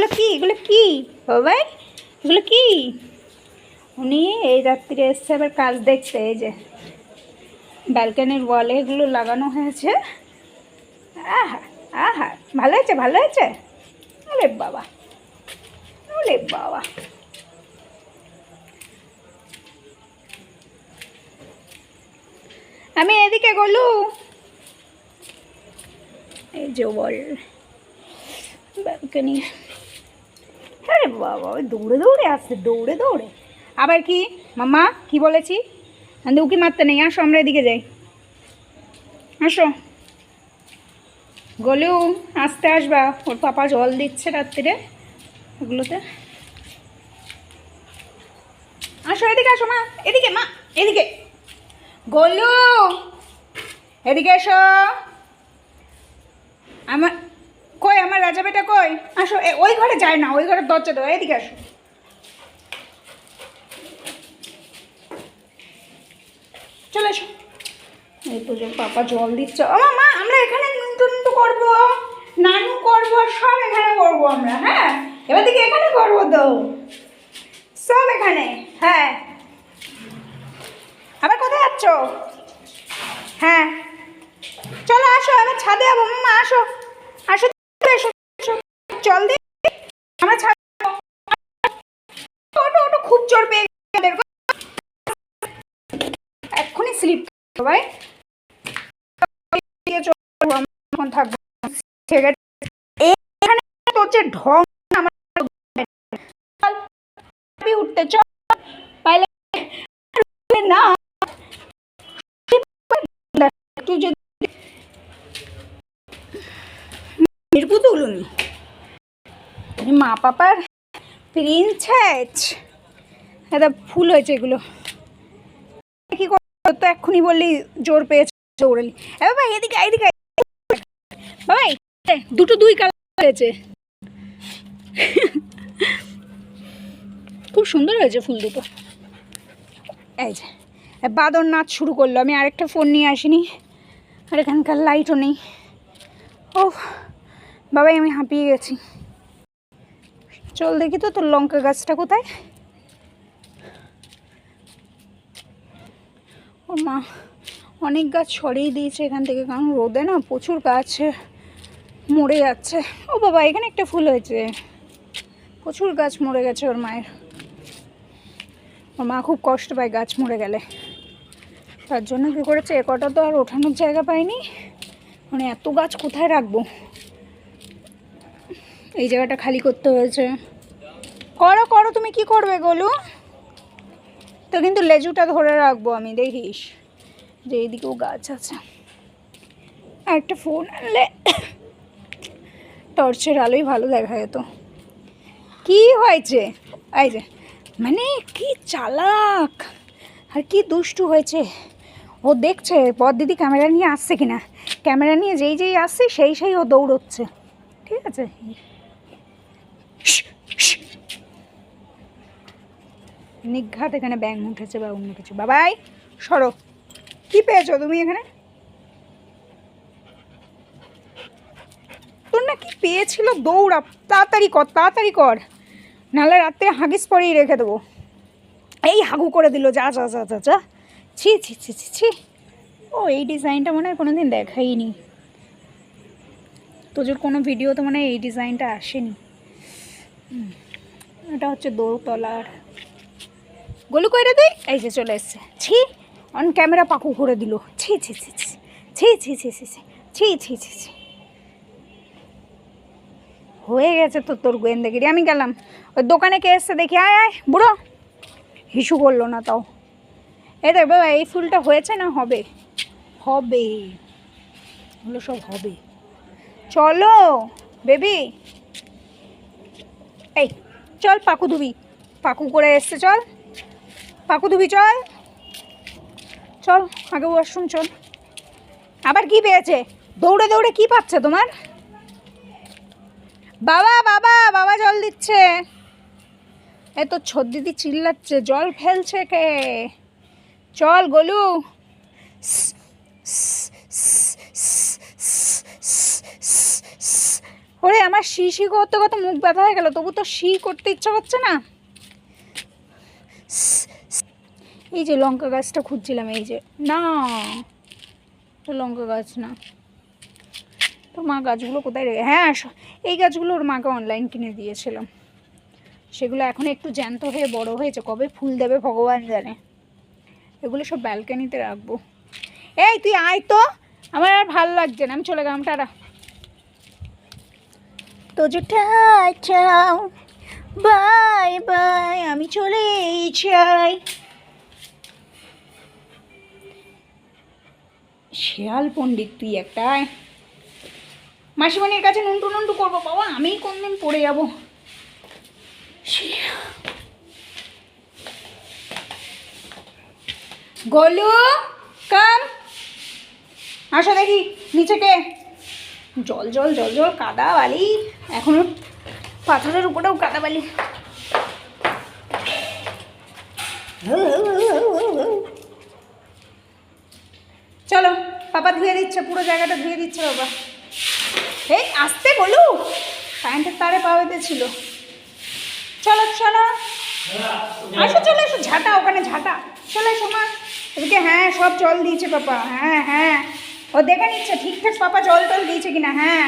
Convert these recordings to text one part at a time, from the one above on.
এগুলো কি বাবাই, এগুলো কি? উনি এই রাত্রিরে এসছে আবার কাজ দেখতে। এই যে ব্যালকনির ওয়ালে এগুলো লাগানো হয়েছে। আহা আহা, ভালো হয়েছে, ভালো হয়েছে। ওলে বাবা, ওলে বাবা। আমি এদিকে গলু, এই যে ওয়াল ব্যালকনি। আরে বাবা, ওই দৌড়ে দৌড়ে আসছে, দৌড়ে দৌড়ে। আবার কি মামা, কি বলেছি? উকি মারতে নেই, আসো আমরা এদিকে যাই, আসো। গলু আসতে আসবা, ওর পাপা জল দিচ্ছে রাত্রিরে ওগুলোতে। আসো এদিকে, আসো মা, এদিকে মা, এদিকে। গলু এদিকে এসো। আমার কই, আমার রাজা বেটা কই? আসো, ওই ঘরে যায় না, ওই ঘরের দরজা দাও, এদিকে আসো। চলে এসো। এই তো যে পাপা জল দিচ্ছে। ও মা, আমরা এখানে নুনটু করবো, নানু করবো, সব এখানে করবো আমরা। হ্যাঁ, এবার থেকে এখানে করবো তো, সব এখানে। হ্যাঁ, আবার কোথায় যাচ্ছ? হ্যাঁ চলো, আসো, আবার ছাদে যাবো। মামা আসো, আসো, এসো, জল দিই আমরা ছাদে। ওটো ওটো, খুব জোর পেয়ে গেছে, এক্ষুনি স্লিপ ভাই। এখন থাকবো এখানে, তোর যে ঢং আমার উঠতে চল পাইলে না। তুই যদি মা পাপার প্রিন্সেস, এটা ফুল হয়েছে এগুলো কি তো এক্ষুনি বললি জোর পেয়েছে, দৌড়ালি। বাবা এদিকে, এদিকে বাবাই, দুটো দুই কালার হয়েছে, খুব সুন্দর হয়েছে ফুল দুটো। এই যে বাদর নাচ শুরু করলো। আমি আরেকটা ফোন নিয়ে আসিনি, আর এখানকার লাইটও নেই। ও বাবাই, আমি হাঁপিয়ে গেছি। চল দেখি তো তোর লঙ্কা গাছটা কোথায়। ও মা, অনেক গাছ সরিয়ে দিয়েছে এখান থেকে, কারণ রোদে না প্রচুর গাছ মরে যাচ্ছে। ও বাবা, এখানে একটা ফুল হয়েছে, প্রচুর গাছ মরে গেছে ওর মায়ের। ওর মা খুব কষ্ট পায় গাছ মরে গেলে, তার জন্য কী করেছে, এ কটা তো আর ওঠানোর জায়গা পায়নি, মানে এত গাছ কোথায় রাখবো, এই জায়গাটা খালি করতে হয়েছে। করো করো, তুমি কি করবে গোলু? তো কিন্তু লেজুটা ধরে রাখবো আমি, দেখিস যে এইদিকেও গাছ আছে। আর একটা ফোন আনলে টর্চের আলোই ভালো দেখা যেত। কি হয়েছে? এই যে মানে কি চালাক আর কি দুষ্টু হয়েছে ও, দেখছে বর দিদি ক্যামেরা নিয়ে আসছে কিনা, ক্যামেরা নিয়ে যেই যেই আসছে সেই ও দৌড়চ্ছে। ঠিক আছে, নিঘাত এখানে ব্যাঙ উঠেছে বা অন্য কিছু। বাবাই সরো, কি পেয়েছো তুমি এখানে? তোর না কি পেয়েছিল, দৌড়া, তাড়াতাড়ি কর, তাড়াতাড়ি কর, নাহলে রাত্রে হাগিস পরেই রেখে দেবো। এই হাগু করে দিল, যা যা যা যা যা, ছি ছি ছি ছি ছি। ও এই ডিজাইনটা মনে হয় কোনোদিন দেখাইনি, তোজোর কোনো ভিডিওতে মনে হয় এই ডিজাইনটা আসেনি। এটা হচ্ছে দোতলার। গলু কইরে তুই, এই যে চলে এসছে। ছি, অন ক্যামেরা পাকু করে দিল, ছি ছি ছি ছি ছি ছি ছি ছি ছি ছি ছি ছি। হয়ে গেছে তো তোর গোয়েন্দাগিরি। আমি গেলাম, ওই দোকানে কে এসছে দেখি। আয় আয় বুড়ো, হিসু করলো না তাও। এই দেখ বাবা, এই ফুলটা হয়েছে না হবে, হবে, ওগুলো সব হবে। চলো বেবি, এই চল পাকু ধুবি, পাকু করে এসছে, চল পাকু ধুবি, চল চল, আগে ওয়াশরুম চল। আবার কি পেয়েছে, দৌড়ে দৌড়ে কি পাচ্ছে তোমার? বাবা বাবা বাবা জল দিচ্ছে। এত ছোট দিদি চিল্লাচ্ছে, জল ফেলছে কে? চল গোলু, ও ওরে আমার শি করতে করতে মুখ ব্যথা হয়ে গেল, তবু তো শি করতে ইচ্ছা করছে না। এই যে লঙ্কা গাছটা খুঁজছিলাম, এই যে না, লঙ্কা গাছ না, তো মা গাছগুলো কোথায় রেখে, হ্যাঁ এই গাছগুলো ওর মাকে অনলাইন কিনে দিয়েছিলাম, সেগুলো এখন একটু জ্যান্ত হয়ে বড় হয়েছে, কবে ফুল দেবে ভগবান জানে। এগুলো সব ব্যালকানিতে রাখবো। এই তুই আয় তো, আমার আর ভালো লাগছে না, আমি চলে গেলাম, টাটা। তো যে বাই বাই, আমি চলে যাই। শেয়াল পণ্ডিত তুই একটা, মাসিমণির কাছে নুনটু করবো বাবা, আমি কোনদিন পড়ে যাবো। গোলু কাম, আসো দেখি নিচে কে, জল জল জল জল, কাদা বালি, এখনো পাথরের উপরেও কাদা বালি। চলো, পাপা ধুয়ে দিচ্ছে, পুরো জায়গাটা ধুয়ে দিচ্ছে বাবা। এই আসতে বলু, কারেন্টের তারে পাওয়াতে ছিল। চলো চলো আসো, চলে এসো, ঝাঁটা ওখানে ঝাঁটা, চলে এসো মা এদিকে। হ্যাঁ সব জল দিয়েছে পাপা, হ্যাঁ হ্যাঁ ও দেখে নিচ্ছে ঠিকঠাক পাপা জল টল দিয়েছে কিনা। হ্যাঁ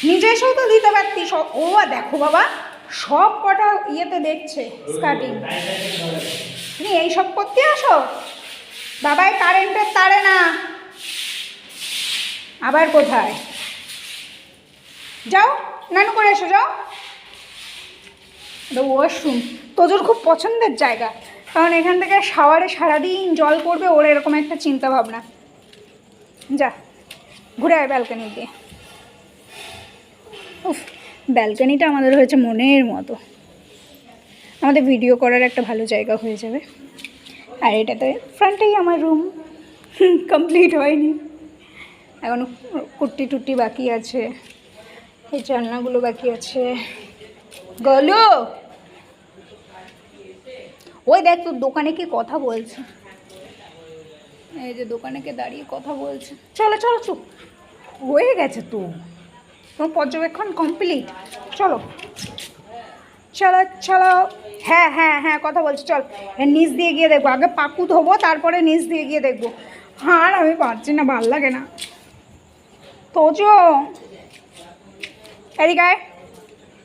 নিজে এসেও তো দিতে পারতি সব। ও দেখো বাবা, সব কটা ইয়েতে দেখছে স্কার্টিং। তুমি এইসব করতে আসো বাবাই, কারেন্টের তারে না। আবার কোথায় যাও, নানু করে এসো, যাও। ওয়াশরুম তোজোর খুব পছন্দের জায়গা, কারণ এখান থেকে শাওয়ারে সারাদিন জল পড়বে, ওর এরকম একটা চিন্তা ভাবনা। যা ঘুরে আয় ব্যালকানি দিয়ে। উফ, ব্যালকানিটা আমাদের হয়েছে মনের মতো, আমাদের ভিডিও করার একটা ভালো জায়গা হয়ে যাবে। আর এটাতে ফ্রন্টেই আমার রুম, কমপ্লিট হয়নি এখনো, কুট্টি টুট্টি বাকি আছে, এই জানলাগুলো বাকি আছে। গলো ওই দেখ তোর দোকানে কি কথা বলছে, এই যে দোকানে কে দাঁড়িয়ে কথা বলছে। চলো চলো চুপ হয়ে গেছে তো, তোমার পর্যবেক্ষণ কমপ্লিট। চলো চলো চলো, হ্যাঁ হ্যাঁ হ্যাঁ কথা বলছি, চল এর নিচ দিয়ে গিয়ে দেখবো, আগে পাকু ধোবো তারপরে নিচ দিয়ে গিয়ে দেখবো। আর আমি পারছি না, ভাল লাগে না। তোজো এদিকে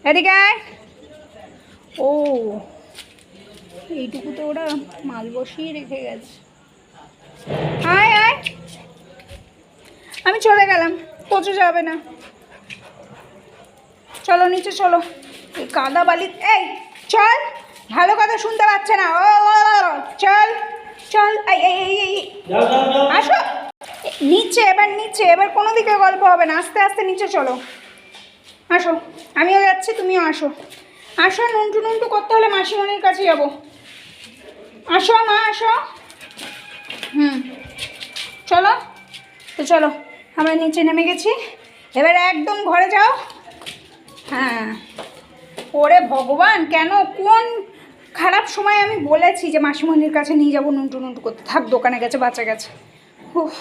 এদিকে, ও এইটুকুতে ওরা মাল বসিয়ে রেখে গেছে। আয় আয়, আমি চলে গেলাম, পচে যাবে না। চলো নিচে চলো, এই কাদা বালি, এই চল, ভালো কথা শুনতে পাচ্ছে না, ও চল চল, এই এই এই আসো নিচে, এবার নিচে, এবার কোনো দিকে গল্প হবে না, আস্তে আস্তে নিচে চলো। আসো, আমিও যাচ্ছি, তুমিও আসো। আসো, নুনটু করতে হলে মাসিমণির কাছে যাবো। আসো মা আসো, চলো তো, চলো আমরা নিচে নেমে গেছি, এবার একদম ঘরে যাও। হ্যাঁ ওরে ভগবান, কেন কোন খারাপ সময় আমি বলেছি যে মাসিমণির কাছে নিয়ে যাবো নুনটু করতে, থাক দোকানে গেছে বাঁচা গেছে। উফ